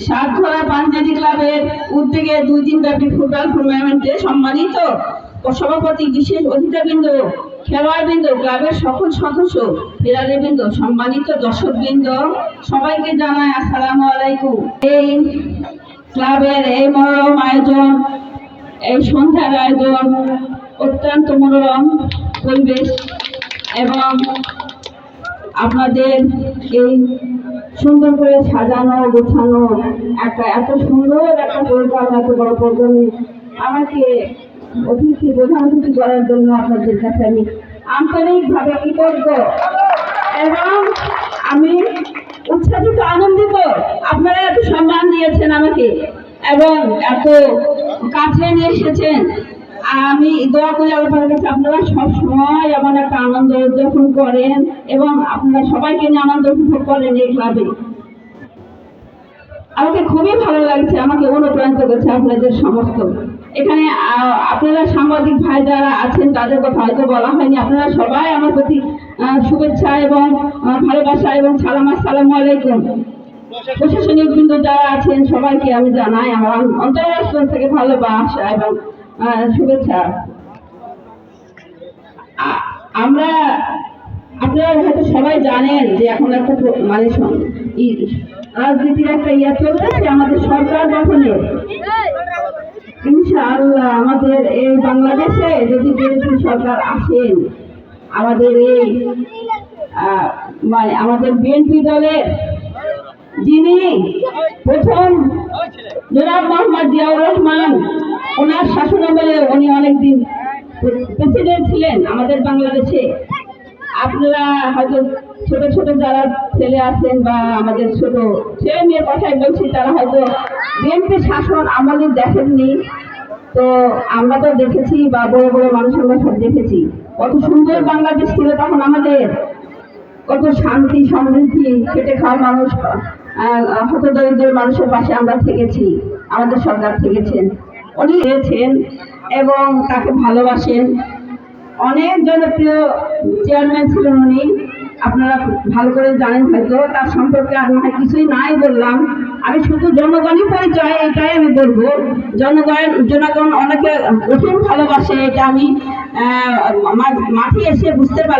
সাতঘরা পাঞ্জেরি ক্লাবের উদ্যোগে 2 দিন ব্যাপী ফুটবল টুর্নামেন্টে সম্মানিত সভাপতি, বিশেষ অতিথিবৃন্দ, খেলোয়াড়বৃন্দ, ক্লাবের সকল সদস্য, ক্রীড়াবিদ, সম্মানিত দর্শকবৃন্দ, সবাইকে জানাই আসসালামু আলাইকুম। এই ক্লাবের এই মনোরম আয়োজন, এই সন্ধ্যার আয়োজন অত্যন্ত মনোরম পরিবেশ এবং আপনাদের এই সুন্দর করে সাজানো গোছানো একটা এত সুন্দর একটা পরিকল্পনা, এত বড় প্রোগ্রামে আমাকে প্রধান অতিথি করার জন্য আপনাদের কাছে আমি আন্তরিকভাবে কৃতজ্ঞ এবং আমি উচ্ছ্বাসিত, আনন্দিত। আপনারা এত সম্মান দিয়েছেন আমাকে এবং এত কাছে নিয়ে এসেছেন। আমি দোয়া করি আল্লাহর কাছে আপনারা সবসময় এমন একটা আনন্দ উদযাপন করেন এবং আপনারা সবাইকে নিয়ে আনন্দ উপভোগ করেন এই ক্লাবে। আমাকে খুবই ভালো লাগছে, আমাকে অনুপ্রাণিত করছে আপনাদের সমস্ত। এখানে আপনারা সাংবাদিক ভাই যারা আছেন তাদের কথা হয়তো বলা হয়নি, আপনারা সবাই আমার প্রতি শুভেচ্ছা এবং ভালোবাসা এবং সালাম, আসসালামু আলাইকুম। প্রশাসনিক বৃন্দ যারা আছেন সবাইকে আমি জানাই আমার অন্তরস্থল থেকে ভালোবাসা এবং শুভেচ্ছা। আপনারা হয়তো সবাই জানেন যে এখন একটা মানে রাজনীতির একটা চলতেছে আমাদের সরকার গঠনের। ইনশাআল্লাহ আমাদের এই বাংলাদেশে যদি বিএনপি সরকার আসেন, আমাদের এই মানে আমাদের বিএনপি দলের যিনি প্রথম জনাব মোহাম্মদ জিয়াউর রহমান, ওনার শাসনামলে উনি অনেকদিন প্রেসিডেন্ট ছিলেন আমাদের বাংলাদেশে। আপনারা হয়তো ছোট ছোট যারা ছেলে আছেন বা আমাদের ছোট ছেলে মেয়ের কথাই বলছি, তারা হয়তো বিএনপি শাসন আমলে দেখেননি। তো আমরা তো দেখেছি বা বড় বড় মানুষ আমরা সব দেখেছি কত সুন্দর বাংলাদেশ ছিল তখন আমাদের, কত শান্তি সমৃদ্ধি, খেটে খাওয়া মানুষ, হতদরিদ্র মানুষের পাশে আমরা থেকেছি, আমাদের সরকার থেকেছেন। উনি এসেছেন এবং তাকে ভালোবাসেন। অনেক জনপ্রিয় চেয়ারম্যান ছিলেন উনি, আপনারা ভালো করে জানেন হয়তো। তার সম্পর্কে আর না কিছুই নাই বললাম, আমি শুধু জনগণই পরিচয় এটাই আমি বলবো। জনগণ অনেকে কঠিন ভালোবাসে, এটা আমি মাঠে এসে বুঝতে পারি।